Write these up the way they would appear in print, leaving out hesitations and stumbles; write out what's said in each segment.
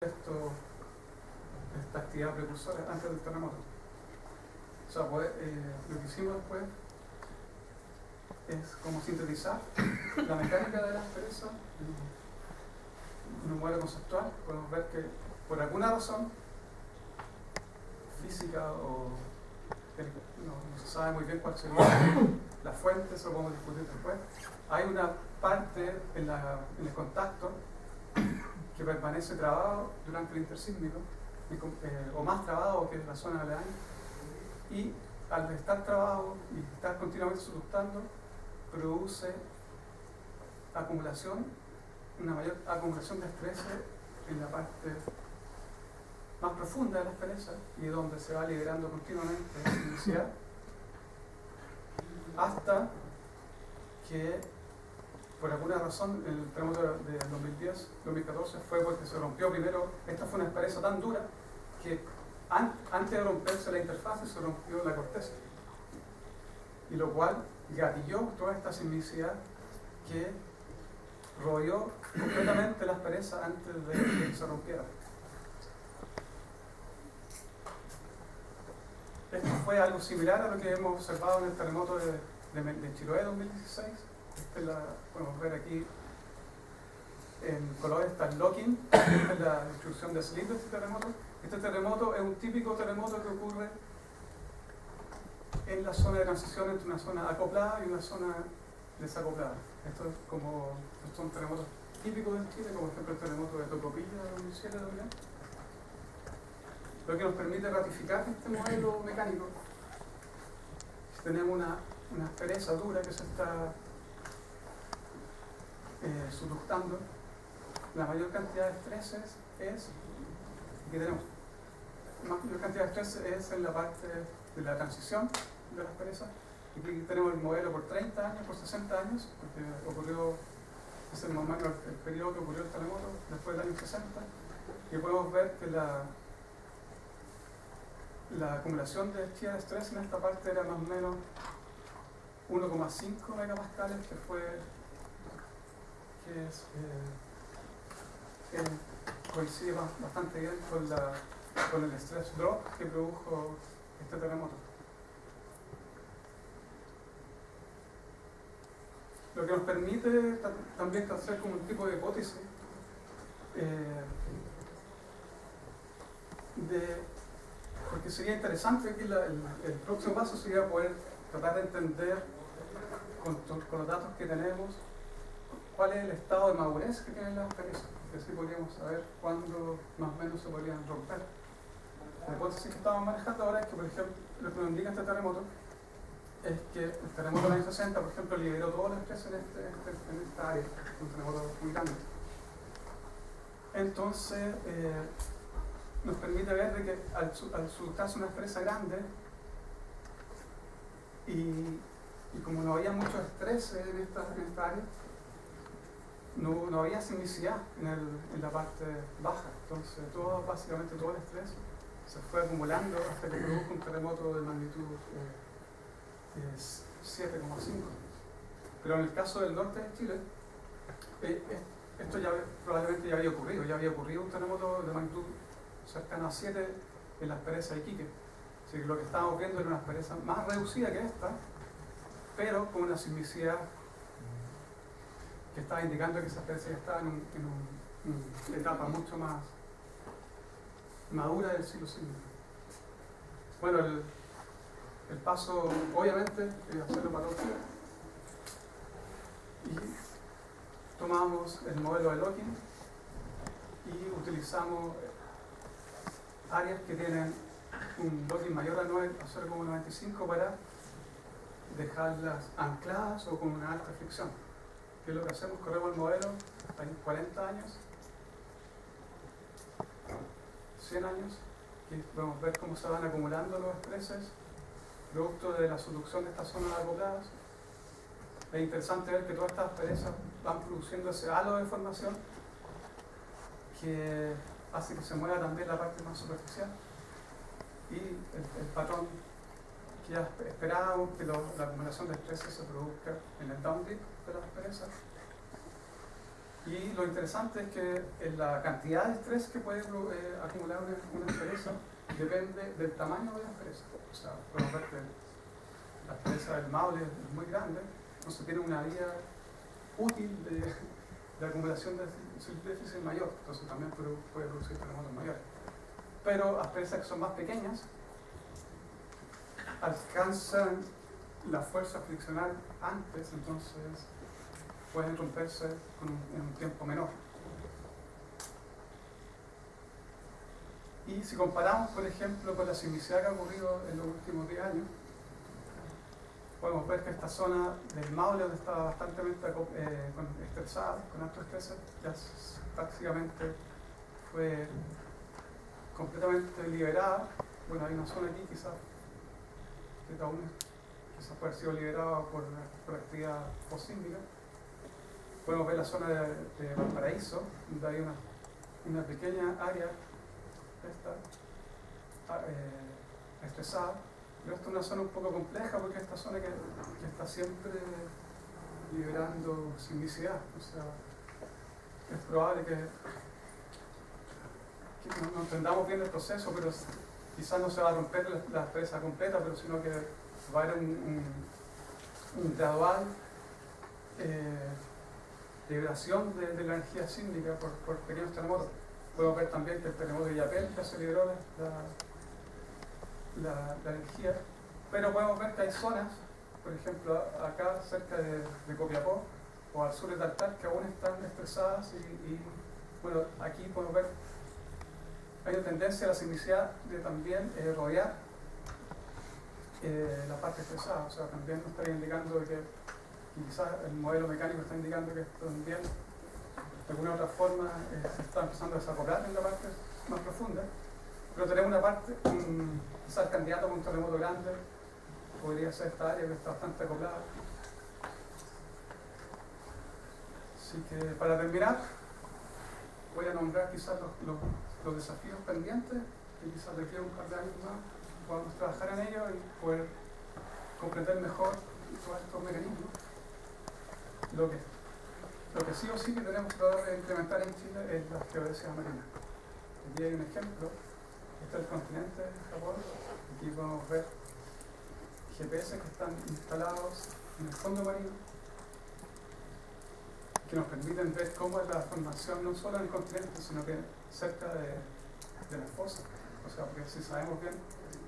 esta actividad precursora antes del terremoto. O sea, pues, lo que hicimos después es como sintetizar la mecánica de la aspereza en un modelo conceptual. Podemos ver que por alguna razón física o no se sabe muy bien cuál sería la fuente, eso lo podemos discutir después. Hay una parte en el contacto que permanece trabado durante el intersísmico, o más trabado que la zona aledaña, y al estar trabado y estar continuamente subductando, produce una mayor acumulación de estrés en la parte más profunda de la aspereza, y donde se va liberando continuamente sismicidad, hasta que por alguna razón el terremoto de 2010-2014 fue porque se rompió primero. Esta fue una aspereza tan dura que antes de romperse la interfaz se rompió la corteza, y lo cual gatilló toda esta sismicidad que rodeó completamente la aspereza antes de que se rompiera. Esto fue algo similar a lo que hemos observado en el terremoto de Chiloé 2016. Podemos ver aquí en color está el locking, esta es la distribución de Slim de este terremoto. Este terremoto es un típico terremoto que ocurre en la zona de transición entre una zona acoplada y una zona desacoplada. Estos son terremotos típicos en Chile, como por ejemplo el terremoto de Tocopilla de 2007 también. Lo que nos permite ratificar este modelo mecánico. Tenemos una aspereza dura que se está subductando. La mayor cantidad de estreses es en la parte de la transición de la aspereza. Aquí tenemos el modelo por 30 años, por 60 años, porque es el periodo que ocurrió el terremoto después del año 60, y podemos ver que la acumulación de energía de estrés en esta parte era más o menos 1,5 megapascales, que coincide bastante bien con el stress drop que produjo este terremoto. Lo que nos permite también hacer como un tipo de hipótesis porque sería interesante que el próximo paso sería poder tratar de entender con los datos que tenemos cuál es el estado de madurez que tienen las asperezas, porque así podríamos saber cuándo más o menos se podrían romper. La hipótesis que estamos manejando ahora es que, por ejemplo, lo que nos indica este terremoto es que el terremoto del año 60, por ejemplo, liberó todo el estrés en esta área, un terremoto muy grande. Entonces, nos permite ver de que al subductarse una aspereza grande y como no había mucho estrés en esta área, no había sismicidad en la parte baja. Entonces básicamente todo el estrés se fue acumulando hasta que produjo un terremoto de magnitud 7,5. Pero en el caso del norte de Chile, esto probablemente ya había ocurrido un terremoto de magnitud cercano a 7 en la aspereza de Iquique. Así que lo que estábamos viendo era una aspereza más reducida que esta, pero con una sismicidad que estaba indicando que esa aspereza ya estaba en una etapa mucho más madura del ciclo sísmico. Bueno, el paso obviamente es hacerlo para otro, y tomamos el modelo de locking y utilizamos áreas que tienen un locking mayor a 0,95 para dejarlas ancladas o con una alta fricción. ¿Qué es lo que hacemos? Corremos el modelo, hay 40 años, 100 años, y podemos ver cómo se van acumulando los estreses producto de la subducción de estas zonas acopladas. Es interesante ver que todas estas asperezas van produciendo ese halo de formación que hace que se mueva también la parte más superficial, y el patrón que ya esperábamos, que la acumulación de estrés se produzca en el downlift de las asperezas, Y lo interesante es que la cantidad de estrés que puede acumular una empresa depende del tamaño de la empresa. O sea, podemos ver que la empresa del Maule es muy grande, entonces tiene una vía útil de acumulación de déficit mayor, entonces también puede producir terremotos mayores. Pero las empresas que son más pequeñas alcanzan la fuerza friccional antes, entonces pueden romperse en un tiempo menor. Y si comparamos, por ejemplo, con la sismicidad que ha ocurrido en los últimos 10 años, podemos ver que esta zona del Maule, donde estaba bastante estresada, con alto estrés, ya prácticamente fue completamente liberada. Bueno, hay una zona aquí quizás que aún quizás puede haber sido liberada por actividad posísmica. Podemos ver la zona de Valparaíso, donde hay una pequeña área estresada. Pero esta es una zona un poco compleja porque es esta zona que está siempre liberando sismicidad. O sea, es probable que no entendamos bien el proceso, pero quizás no se va a romper la presa completa, pero sino que va a haber un gradual liberación de la energía sísmica por pequeños terremotos. Podemos ver también que el terremoto de Yapel ya se liberó la energía, pero podemos ver que hay zonas, por ejemplo acá cerca de Copiapó o al sur de Taltal, que aún están estresadas y bueno, aquí podemos ver hay una tendencia a la sismicidad de también rodear la parte estresada, o sea, también nos estaría indicando que quizás el modelo mecánico está indicando que también de alguna u otra forma se está empezando a desacoplar en la parte más profunda, pero tenemos una parte, quizás el candidato con un terremoto grande podría ser esta área que está bastante acoplada. Así que para terminar voy a nombrar quizás los desafíos pendientes, que quizás de aquí a un par de años más podamos trabajar en ellos y poder comprender mejor todos estos mecanismos. Lo que sí o sí que tenemos que tratar de implementar en Chile es la geodesia marina. Aquí hay un ejemplo, este es el continente de Japón, aquí podemos ver GPS que están instalados en el fondo marino, que nos permiten ver cómo es la formación no solo en el continente, sino que cerca de las fosas. O sea, porque si sabemos bien,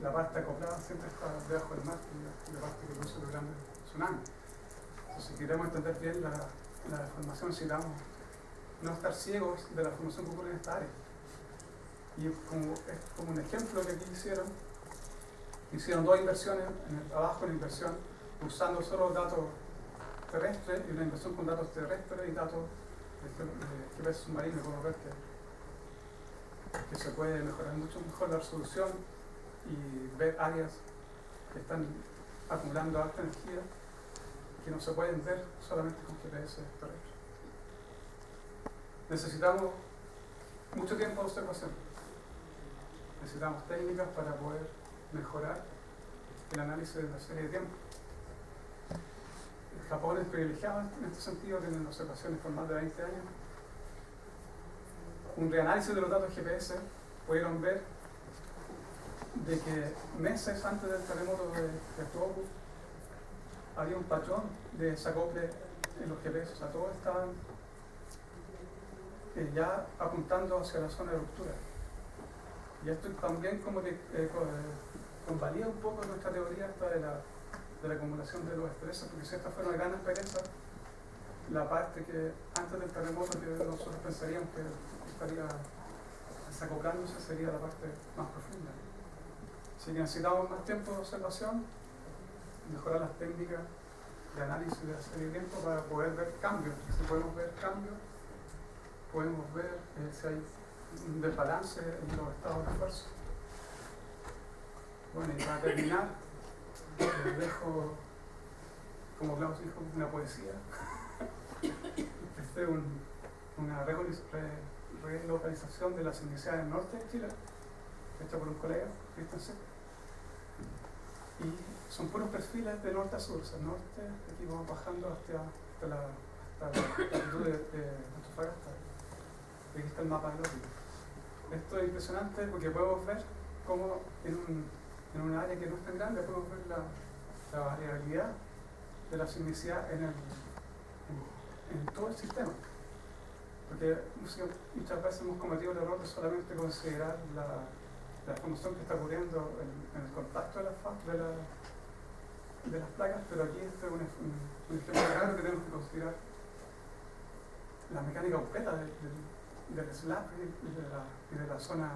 la parte acoplada siempre está debajo del mar y la parte que produce los grandes tsunamis. Entonces, si queremos entender bien la formación, necesitamos no estar ciegos de la formación que ocurre en esta área. Y es como un ejemplo que aquí hicieron dos inversiones en el trabajo, una inversión usando solo datos terrestres y una inversión con datos terrestres y datos de GPS submarino. Podemos ver que se puede mejorar mucho mejor la resolución y ver áreas que están acumulando alta energía que no se pueden ver solamente con GPS terrestre. Necesitamos mucho tiempo de observación. Necesitamos técnicas para poder mejorar el análisis de la serie de tiempo. Japón es privilegiado en este sentido, tienen observaciones por más de 20 años. Un reanálisis de los datos GPS pudieron ver de que meses antes del terremoto de Tohoku había un patrón de desacople en los GPS, o sea, todos estaban ya apuntando hacia la zona de ruptura. Y esto también como que convalida un poco nuestra teoría esta de la acumulación de los estreses, porque si esta fuera una gran aspereza, la parte que antes del terremoto que nosotros pensaríamos que estaría desacoplándose sería la parte más profunda. Así que necesitamos más tiempo de observación, mejorar las técnicas de análisis de la serie de tiempo para poder ver cambios. Si podemos ver cambios, podemos ver si hay un desbalance en los estados de fuerza. Bueno, y para terminar, les dejo, como Klaus dijo, una poesía. Esta es una relocalización de la sismicidad del norte de Chile, hecha por un colega, Cristian C. Y son puros perfiles de norte a sur, o sea, norte, aquí vamos bajando hasta está la latitud de Antofagasta, y aquí está el mapa del óptico. Esto es impresionante porque podemos ver cómo en un área que no es tan grande podemos ver la variabilidad de la sismicidad en todo el sistema. Porque muchas veces hemos cometido el error de solamente considerar la formación que está ocurriendo en el contacto de las placas, pero aquí este es un ejemplo claro que tenemos que considerar la mecánica completa del slab y de la zona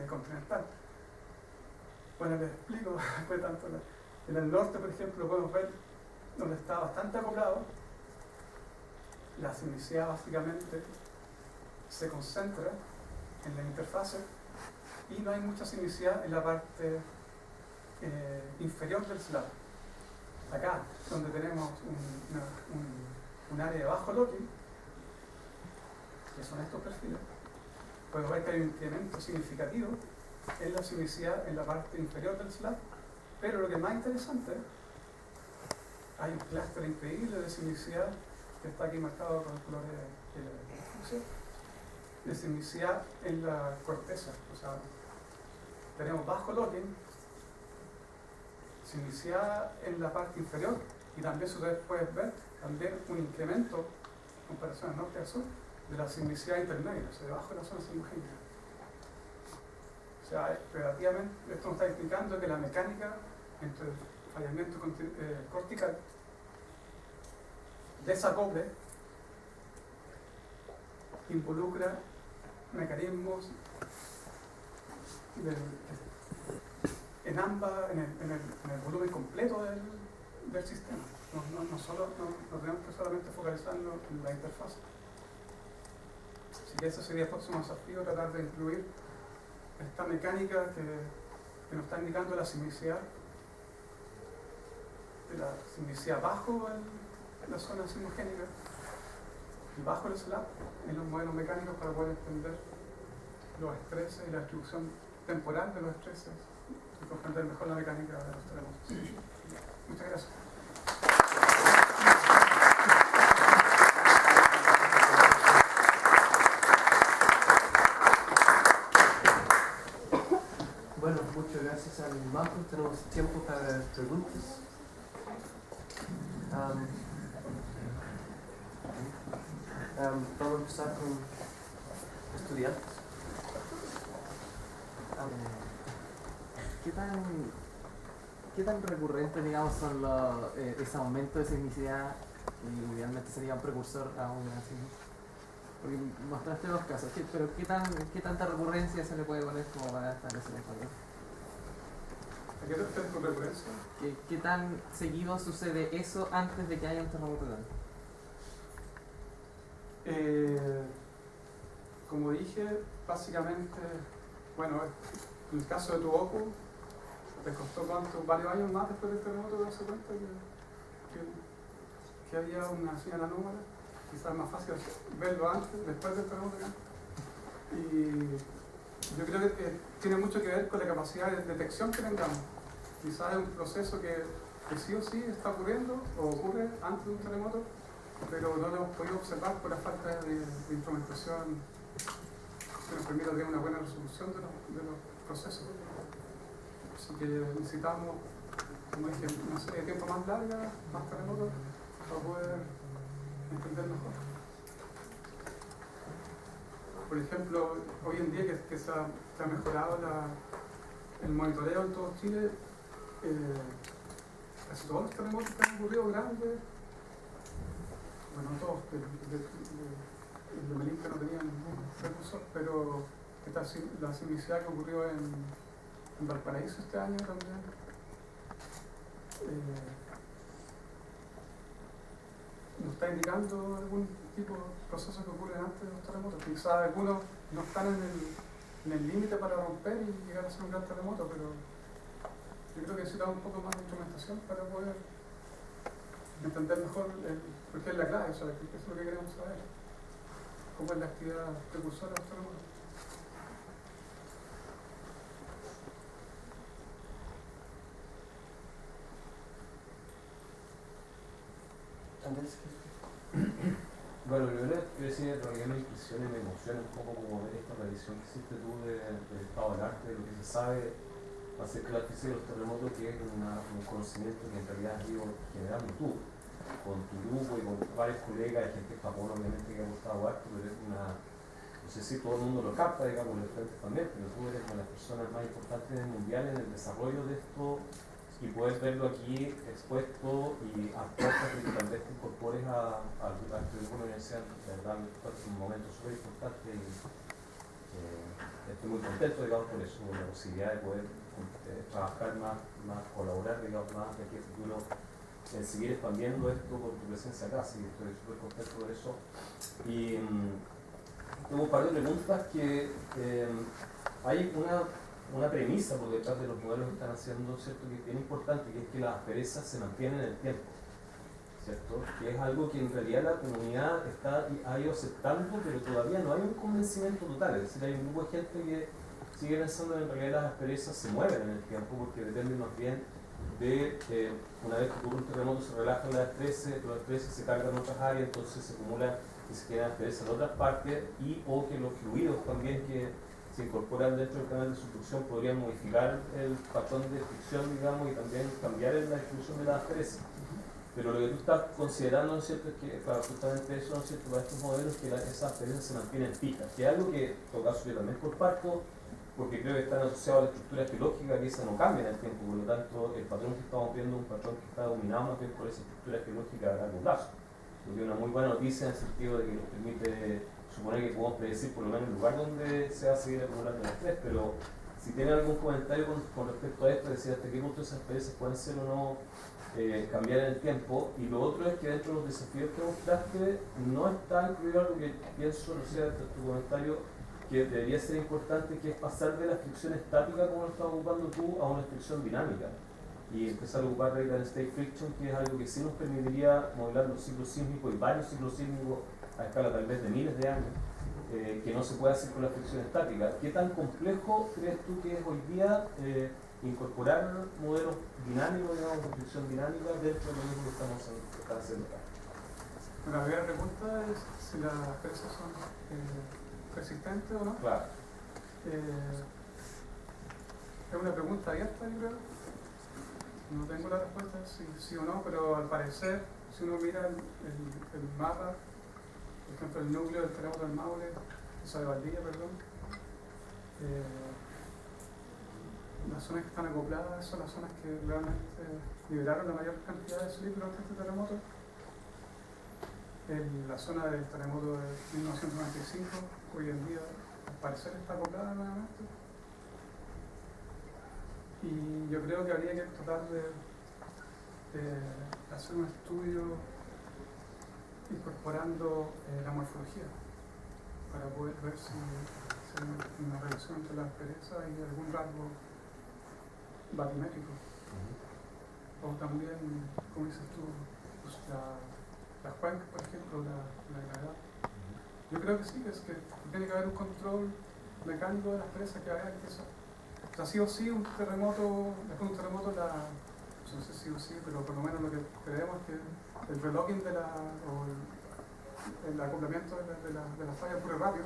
continental. Bueno, les explico después tanto. En el norte, por ejemplo, podemos ver donde está bastante acoplado. La sismicidad básicamente se concentra en la interfase y no hay mucha sismicidad en la parte inferior del slab. Acá, donde tenemos un área de bajo locking, que son estos perfiles, podemos ver que hay un incremento significativo en la sismicidad en la parte inferior del slab, pero lo que es más interesante, hay un clúster increíble de sismicidad que está aquí marcado con colores de sismicidad en la corteza. O sea, tenemos bajo locking, sismicidad en la parte inferior, y también si ustedes pueden ver también un incremento en comparación al norte y al sur de la sismicidad intermedia, o sea, debajo de la zona sismogénica. O sea, relativamente, esto nos está explicando que la mecánica entre el fallamiento cortical, desacople, involucra mecanismos en el volumen completo del sistema. No tenemos que solamente focalizarnos en la interfaz. Así que ese sería el próximo desafío, tratar de incluir esta mecánica que nos está indicando la sismicidad bajo la zona sismogénica y bajo el slab en los modelos mecánicos para poder entender los estreses y la distribución temporal de los estreses y comprender mejor la mecánica de los terremotos. Muchas gracias. Bueno, muchas gracias al Marcos. Tenemos tiempo para preguntas. Vamos a empezar con estudiantes. ¿Qué tan recurrente, digamos, son ese aumento de sismicidad que idealmente sería un precursor a una sismicidad? Porque mostraste dos casos, ¿sí? Pero ¿qué tanta recurrencia se le puede poner como para establecer el patrón? ¿A qué te refieres con recurrencia? ¿Qué tan seguido sucede eso antes de que haya un terremoto grande? Como dije, básicamente, bueno, en el caso de Tohoku, ¿te costó cuánto? Varios años más después del terremoto de darse cuenta que había una señal anómala? Quizás es más fácil verlo antes, después del terremoto. Y yo creo que tiene mucho que ver con la capacidad de detección que tengamos. Quizás es un proceso que sí o sí está ocurriendo o ocurre antes de un terremoto, pero no lo hemos podido observar por la falta de instrumentación que nos permita tener una buena resolución de los procesos. Así que necesitamos, como dije, una serie de tiempo más larga, más terremotos, para poder entender mejor. Por ejemplo, hoy en día que se ha mejorado el monitoreo en todo Chile, casi todos los terremotos que han ocurrido grandes, bueno, no todos, el de Melín que no tenían ningún recurso, pero la sismicidad que ocurrió en Valparaíso este año también, nos está indicando algún tipo de procesos que ocurren antes de los terremotos. Quizás algunos no están en el límite para romper y llegar a ser un gran terremoto, pero yo creo que necesitamos un poco más de instrumentación para poder entender mejor porque es la clave, o sea, eso es lo que queremos saber. Cómo es la actividad precursora de los terremotos. Andrés, Bueno, lo primero que decía, todavía me impresiona y me emociona un poco como ver esta revisión que hiciste tú del estado del arte, de lo que se sabe acerca de la física de los terremotos, que es un conocimiento que en realidad has ido generando tú, con tu grupo y con varios colegas, de gente de Japón obviamente que ha gustado arte, pero es una, no sé si todo el mundo lo capta, digamos, los frentes también, pero tú eres una de las personas más importantes mundial en el desarrollo de esto y puedes verlo aquí expuesto y aportas que tal vez te incorpores a alguna universidad, de verdad, es un momento súper importante y estoy muy contento, digamos, por eso, por la posibilidad de poder trabajar más, colaborar, digamos, más de aquí a futuro en seguir expandiendo esto por tu presencia acá, así que estoy súper contento por eso. Y tengo un par de preguntas que hay una premisa por detrás de los modelos que están haciendo, ¿cierto?, que es bien importante, que es que las asperezas se mantienen en el tiempo, ¿cierto?, que es algo que en realidad la comunidad ha ido aceptando, pero todavía no hay un convencimiento total, es decir, hay un grupo de gente que sigue pensando que en realidad las asperezas se mueven en el tiempo, porque dependen más bien de, una vez que ocurre un terremoto se relajan las estreses se cargan en otras áreas, entonces se acumulan y se quedan asperezas en otras partes, o que los fluidos también que se incorporan dentro del canal de subducción podrían modificar el patrón de fricción, digamos, y también cambiar la distribución de las asperezas. Pero lo que tú estás considerando, ¿no es cierto?, es que, claro, justamente eso, ¿no es cierto?, para estos modelos, que esas asperezas se mantienen fijas, que es algo que, en todo caso, yo también comparto, porque creo que están asociados a la estructura geológica, que esa no cambia en el tiempo, por lo tanto, el patrón que estamos viendo es un patrón que está dominado más bien por esa estructura geológica a largo plazo. Lo que es una muy buena noticia en el sentido de que nos permite suponer que podemos predecir por lo menos el lugar donde se va a seguir acumulando el estrés, pero si tienen algún comentario con respecto a esto, decir hasta qué punto esas experiencias pueden ser o no cambiar en el tiempo. Y lo otro es que dentro de los desafíos que mostraste no está incluido algo que pienso, no sé, dentro de tu comentario, que debería ser importante, que es pasar de la fricción estática, como lo estás ocupando tú, a una fricción dinámica y empezar a ocupar rate and state friction, que es algo que sí nos permitiría modelar los ciclos sísmicos y varios ciclos sísmicos a escala tal vez de miles de años, que no se puede hacer con la fricción estática. ¿Qué tan complejo crees tú que es hoy día incorporar modelos dinámicos, digamos, de fricción dinámica dentro de lo mismo que estamos haciendo acá? Bueno, la primera pregunta es si las asperezas son persistentes o no. Claro. Es una pregunta abierta, yo creo. No tengo la respuesta si sí o no, pero al parecer, si uno mira el mapa, por ejemplo, el núcleo del terremoto del Maule, de Valdivia, perdón, las zonas que están acopladas son las zonas que realmente liberaron la mayor cantidad de slip durante este terremoto. En la zona del terremoto de 1995, hoy en día, al parecer está acoplada nuevamente. Y yo creo que habría que tratar de hacer un estudio incorporando la morfología para poder ver si hay una relación entre la aspereza y algún rasgo batimétrico. O también, como dices tú, pues las cuencas, por ejemplo, la gravedad. Yo creo que sí, es que tiene que haber un control mecánico de la aspereza que haga que eso. O sea, sí o sí, un terremoto, después de un terremoto, no sé si o sí, pero por lo menos lo que creemos es que el relocking o el acoplamiento de la falla ocurre rápido.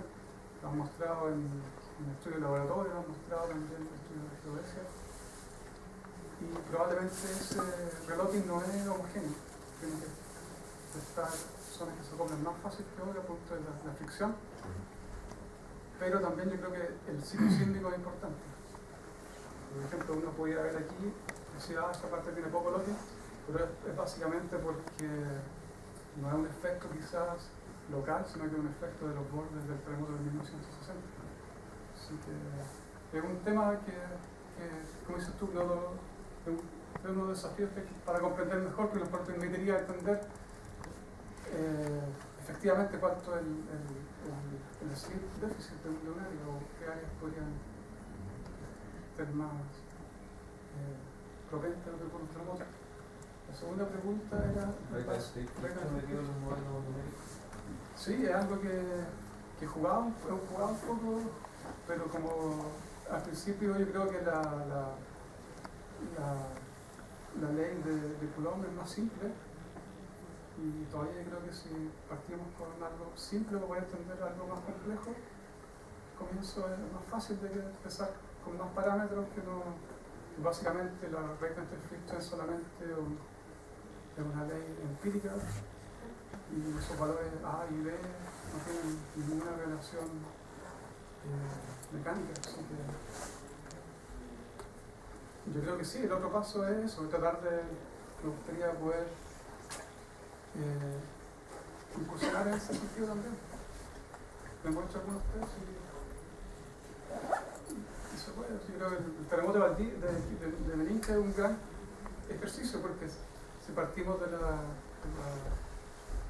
Lo han mostrado en estudios de laboratorio, lo han mostrado también en estudios de geodesia. Y probablemente ese relocking no es homogéneo. Tiene que estar zonas que se acoplan más fácil que otras por la fricción. Pero también yo creo que el ciclo sísmico es importante. Por ejemplo, uno podría ver aquí, decir, esta parte tiene poco locking, pero es básicamente porque no es un efecto quizás local, sino que es un efecto de los bordes del terremoto de 1960. Así que es un tema que como dices tú, es uno de los desafíos para comprender mejor, que nos permitiría entender efectivamente cuánto es el déficit de un área o qué áreas podrían ser más propensas a lo que ocurre en un terremoto. La segunda pregunta era... Sí, es algo que he jugado un poco, pero como al principio yo creo que la ley de Coulomb es más simple, Y todavía creo que si partimos con algo simple para poder entender algo más complejo, el comienzo es más fácil de empezar con más parámetros que no. Básicamente la recta entre Fichte es solamente una ley empírica y esos valores A y B no tienen ninguna relación mecánica. Así que yo creo que sí, el otro paso es eso, tratar de, me gustaría poder incursionar en ese sentido también. Me muestro algunos ustedes y se puede. Yo creo que el terremoto de Meninca es un gran ejercicio porque si partimos de la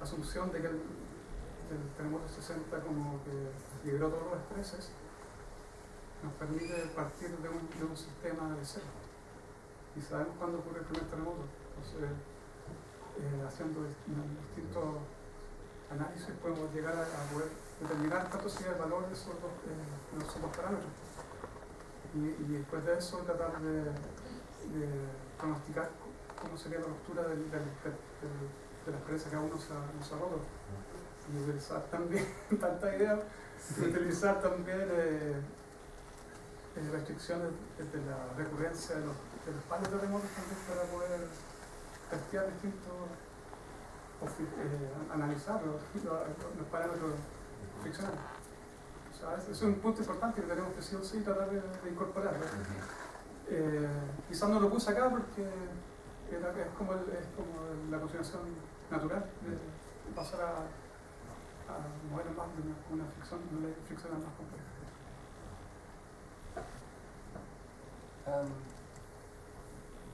asunción de que el terremoto 60 como que liberó todos los estreses, nos permite partir de un sistema de cero. Y sabemos cuándo ocurre el primer terremoto. Entonces, haciendo distintos análisis podemos llegar a poder determinar cuánto sería el valor de esos dos parámetros. Y después de eso tratar de pronosticar cómo sería la ruptura de la experiencia que aún no se ha roto. Y utilizar también, tanta idea, utilizar también restricciones de la recurrencia de los palos de terremotos también para poder testear distintos, analizar los parámetros friccionales. O sea, ese es un punto importante que tenemos que sí o sí tratar de incorporar. Quizás no lo puse acá porque es como la continuación natural de pasar a modelos más de una fricción más compleja.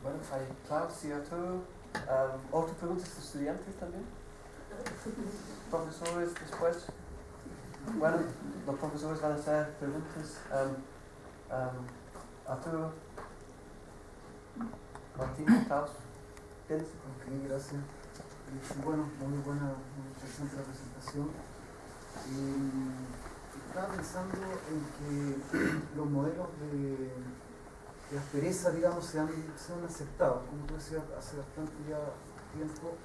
Bueno, hay Klaus y Arturo. ¿Otras preguntas de estudiantes también? ¿Profesores después? Bueno, los profesores van a hacer preguntas. Arturo, Martín, Klaus, ¿tienes? Ok, gracias. Bueno, muy buena, muy interesante la presentación. Estaba pensando en que los modelos de aspereza, digamos, se han aceptado, como tú decías, hace bastante ya tiempo,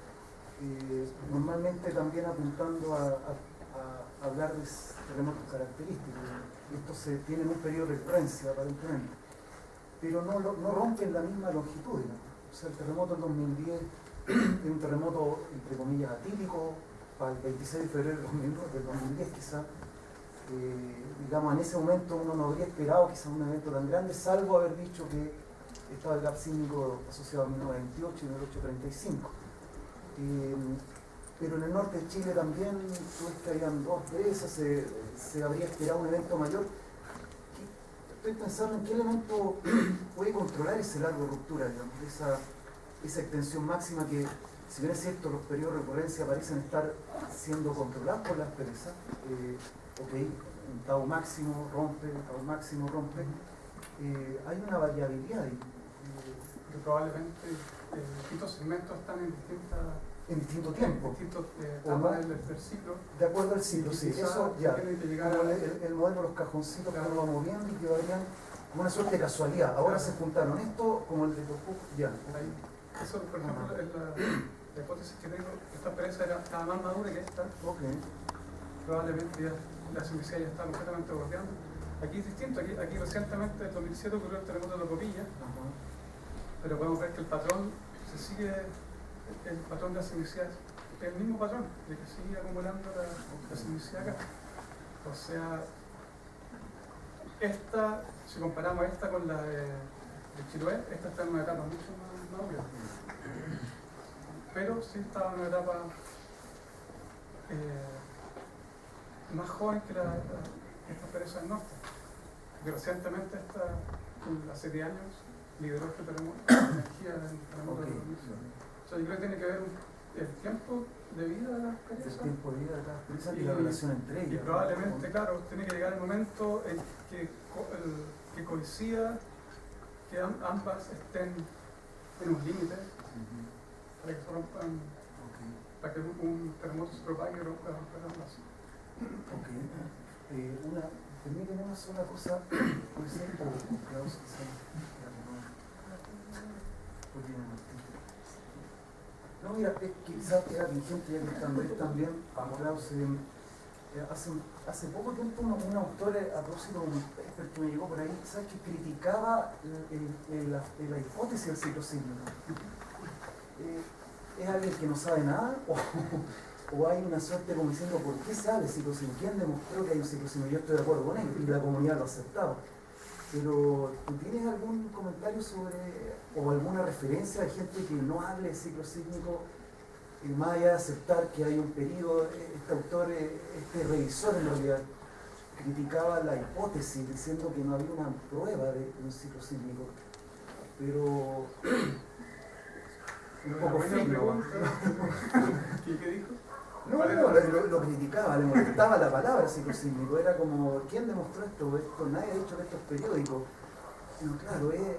normalmente también apuntando a hablar de terremotos característicos. Estos tienen un periodo de recurrencia aparentemente, pero no rompen la misma longitud, digamos. O sea, el terremoto del 2010 es un terremoto, entre comillas, atípico, para el 26 de febrero del 2010 quizás. Digamos, en ese momento uno no habría esperado quizás un evento tan grande, salvo haber dicho que estaba el gap sísmico asociado a 1928 y 1835. Pero en el norte de Chile también, tú ves que habían dos presas, se habría esperado un evento mayor. Estoy pensando en qué elemento puede controlar ese largo de ruptura, digamos, esa extensión máxima que, si bien es cierto, los periodos de recurrencia parecen estar siendo controlados por las presas. Ok, un tau máximo rompe, hay una variabilidad ahí. Que probablemente distintos segmentos están en distinto tiempo. Distintas etapas del ciclo. De acuerdo al ciclo, sí. Eso ya. Como el modelo de los cajoncitos que uno va moviendo y que varían como una suerte de casualidad. Ahora se juntaron esto como el de Cocu, ya. Eso, por ejemplo, es la hipótesis que tengo. Esta experiencia estaba más madura que esta. Okay. Probablemente ya la sismicidad ya está completamente bordeando. Aquí es distinto, aquí recientemente en 2007 ocurrió el terremoto de Tocopilla, pero podemos ver que el patrón se sigue, el patrón de la sismicidad es el mismo patrón, de que sigue acumulando la sismicidad acá. O sea, esta, si comparamos esta con la de Chiloé, esta está en una etapa mucho más madura, pero sí estaba en una etapa más joven que esta experiencia del norte, que recientemente hace 10 años lideró este terremoto, la energía del terremoto de 2000. O sea, yo creo que tiene que ver el tiempo de vida de la experiencia. El tiempo de vida de cada experiencia y la relación entre ellas. Y probablemente, claro, tiene que llegar el momento en que coincida, que ambas estén en un límite, para que se rompan, para que un terremoto se propague y rompa ambas. Ok. Permíteme una sola cosa, por ejemplo, Klaus, No, mira, es que quizás era vigente ya que están él también, Klaus, hace poco tiempo un autor a propósito de un paper que me llegó por ahí, ¿sabes? Que criticaba la hipótesis del ciclo sísmico. ¿Es alguien que no sabe nada? ¿O hay una suerte como diciendo por qué sabe el ciclo sísmico? ¿Quién demostró que hay un ciclo sísmico? Yo estoy de acuerdo con él y la comunidad lo ha aceptado. Pero, ¿tú tienes algún comentario sobre, o alguna referencia de gente que no hable de ciclo sísmico, más allá de aceptar que hay un periodo? Este autor, este revisor en realidad, criticaba la hipótesis diciendo que no había una prueba de un ciclo sísmico. Pero, un poco fino. ¿Qué dijo? No, lo criticaba, le molestaba la palabra ciclo sísmico. Era como, ¿quién demostró esto? Nadie ha dicho que esto es periódico. Pero claro, es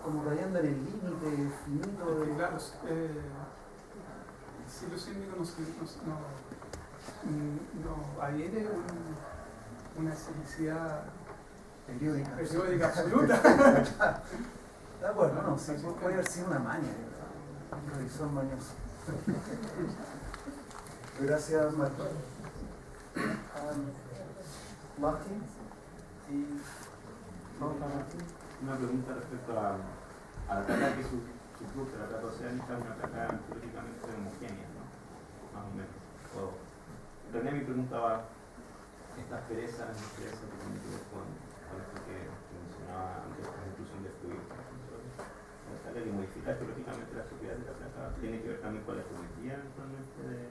como rayando en el límite finito de... Claro, el ciclo sísmico no adhiere una ciclicidad periódica absoluta. De acuerdo, no, sí, puede haber sido una maña, un revisor mañoso. Gracias, Martín. Martín. Y vamos a Martín. Una pregunta respecto a la placa que su cruce, la placa oceánica, es una placa geológicamente homogénea, ¿no? Más o menos. René me preguntaba estas perezas que tienen que ver con esto que mencionaba antes, la inclusión de fluidos. La placa que modifica geológicamente las propiedades de la placa tiene que ver también con la geometría eventualmente de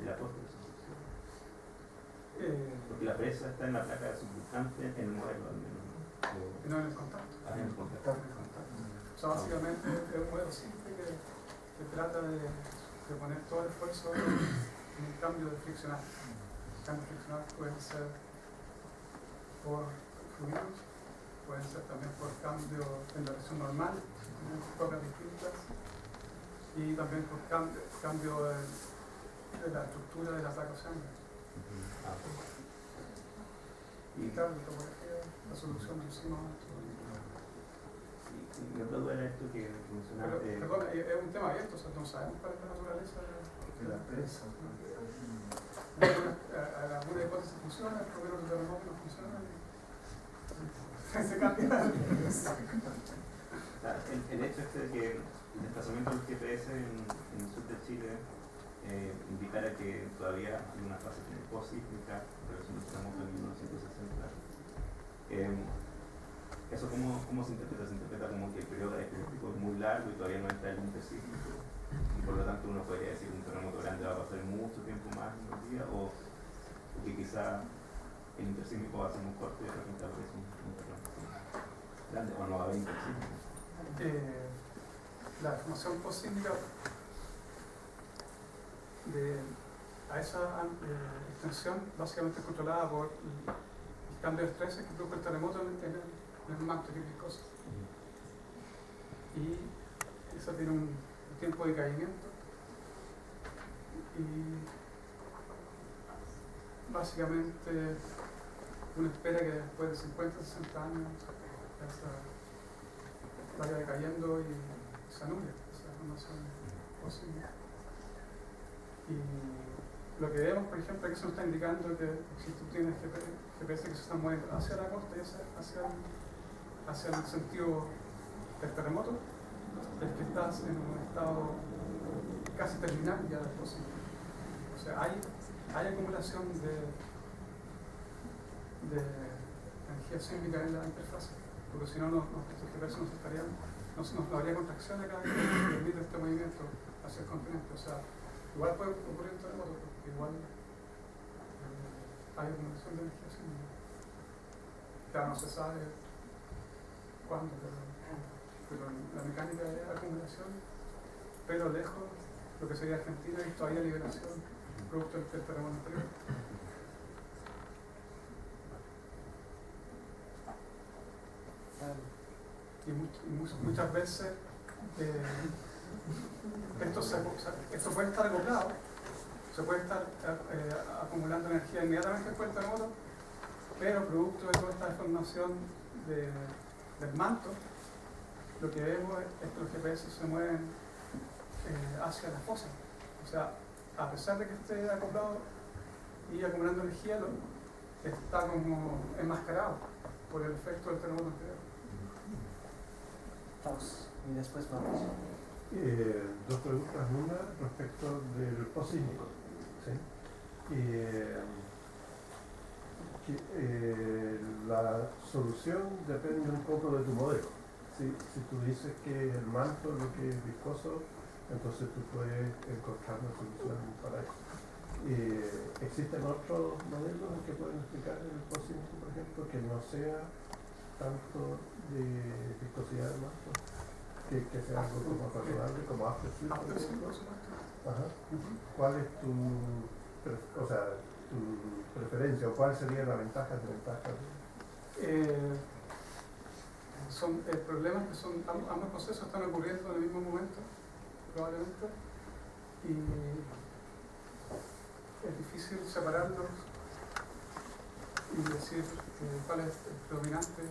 la posta de sustitución. Porque la presa está en la placa subdutante en el modelo al menos, ¿no? No en el contacto. En el contacto. O sea, básicamente es un modelo simple que trata de poner todo el esfuerzo en un cambio de friccional. Los cambios friccionales pueden ser por fluidos, pueden ser también por cambio en la presión normal, en rocas distintas, y también por cambio de la estructura de la placa oceánica. Y claro, la topografía, la solución lo hicimos antes. Y me acuerdo era esto que mencionaba. Perdón, es un tema abierto, o sea, no sabemos cuál es la naturaleza De la presa. Alguna hipótesis funciona, el primero de terremoto no funciona. Se cambia. El hecho este de que el desplazamiento del GPS en el sur de Chile indicara que todavía hay una fase posísmica en relación al terremoto en 1960. ¿Eso cómo se interpreta? Se interpreta como que el periodo epiléptico es muy largo y todavía no está el intersísmico, y por lo tanto uno podría decir que un terremoto grande va a pasar mucho tiempo más en los días, o que quizá el intersísmico va a ser muy corto y de repente aparece un terremoto grande, o no va a haber intersísmico. La deformación posísmica a esa extensión básicamente es controlada por el cambio de estrés que produce el terremoto en el manto viscoso. Y eso tiene un tiempo de caimiento y básicamente uno espera que después de 50, 60 años esa vaya decayendo y se anule esa formación posible. Y lo que vemos, por ejemplo, aquí se nos está indicando que si tú tienes GPS que se están moviendo hacia la costa y hacia el sentido del terremoto, es que estás en un estado casi terminal ya del posible. O sea, hay acumulación de energía sísmica en la interfase, porque si no, nuestros GPS no habría contracción acá que permite este movimiento hacia el continente. O sea, igual puede ocurrir un terremoto, porque igual hay acumulación de energía sísmica. Claro, no se sabe cuándo, pero la mecánica de acumulación, pero lejos, lo que sería Argentina, y todavía liberación producto del terremoto anterior. Y muchas veces esto puede estar acoplado, se puede estar acumulando energía inmediatamente después del terremoto, pero producto de toda esta deformación del manto, lo que vemos es que los GPS se mueven hacia la fosa. O sea, a pesar de que esté acoplado y acumulando energía, está como enmascarado por el efecto del terremoto anterior. Klaus, y después vamos. Dos preguntas. Una respecto del posísmico. ¿Sí? La solución depende un poco de tu modelo. Si tú dices que el manto lo que es viscoso, entonces tú puedes encontrar una solución para eso. ¿Existen otros modelos que pueden explicar el posísmico, por ejemplo, que no sea tanto de viscosidad del manto, que sea algo como razonable, como afterslip, por ejemplo? Ajá. ¿Cuál es tu preferencia o cuál sería la ventaja y desventaja? Son problemas que son, ambos procesos están ocurriendo en el mismo momento, probablemente, y es difícil separarlos y decir cuál es el predominante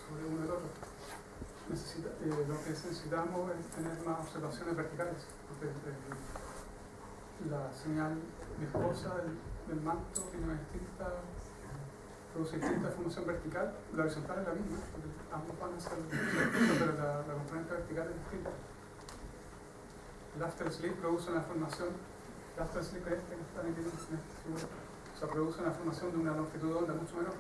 sobre uno del otro. Lo que necesitamos es tener más observaciones verticales, porque la señal viscosa del manto tiene una produce distinta formación vertical. La horizontal es la misma, porque ambos van a ser pero la componente vertical es distinta. El afterslip produce una formación, el afterslip es este que está en este figura, o sea, produce una formación de una longitud de onda mucho menor.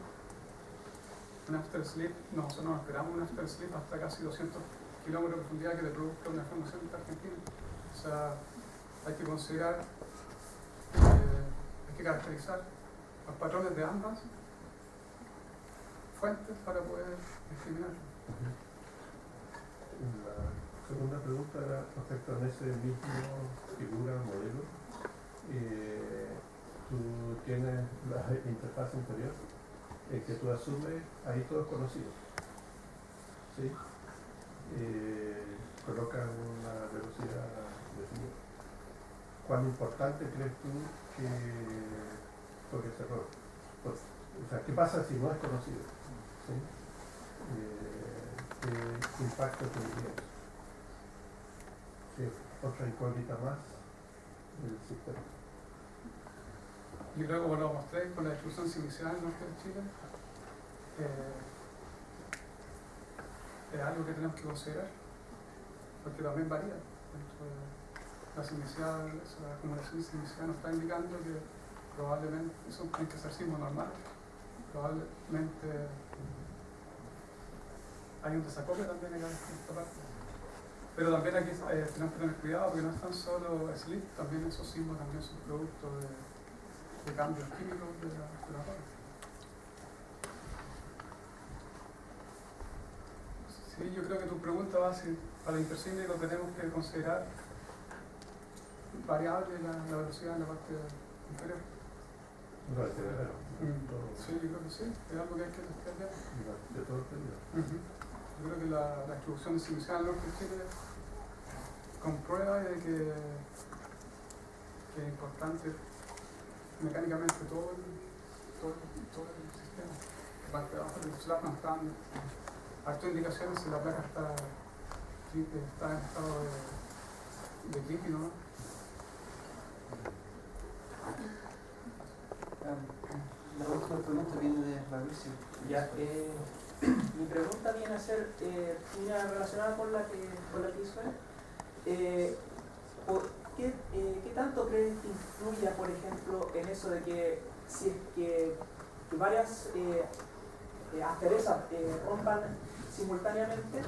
Un afterslip, nosotros no esperamos un afterslip hasta casi 200 kilómetros de profundidad que le produzca una formación argentina. O sea, hay que considerar, hay que caracterizar los patrones de ambas fuentes para poder discriminar. La segunda pregunta era respecto a ese mismo figura, modelo. Tú tienes la interfaz inferior que tú asumes, ahí todo es conocido. ¿Sí? Colocas una velocidad definida. ¿Cuán importante crees tú que toque ese error? Pues, o sea, ¿qué pasa si no es conocido? ¿Sí? ¿Qué impacto tendría eso? Sí, otra incógnita más del sistema. Yo creo que como lo mostré con la distribución simicial en el norte de Chile, es algo que tenemos que considerar, porque también varía. La simicial, la acumulación simicial nos está indicando que probablemente, eso tiene que ser sismos normales, probablemente hay un desacople también en esta parte. Pero también aquí tenemos que tener cuidado porque no es tan solo slip, también esos sismos también son producto de cambios químicos de la roca. Sí, yo creo que tu pregunta va a ser, para el intersísmico tenemos que considerar variable la velocidad en la parte inferior. Sí, yo creo que sí, es algo que hay que estudiar. De todo el periodo. Yo creo que la distribución de similicidad al norte de Chile comprueba de que es importante mecánicamente todo el sistema. La parte de abajo del slab no está dando hartas indicaciones si la placa está en estado de crítico, ¿no? La última pregunta viene de Mauricio. Ya, mi pregunta viene a ser relacionada con la que hizo él. ¿Qué tanto crees que influya, por ejemplo, en eso de que si es que varias asperezas rompan simultáneamente,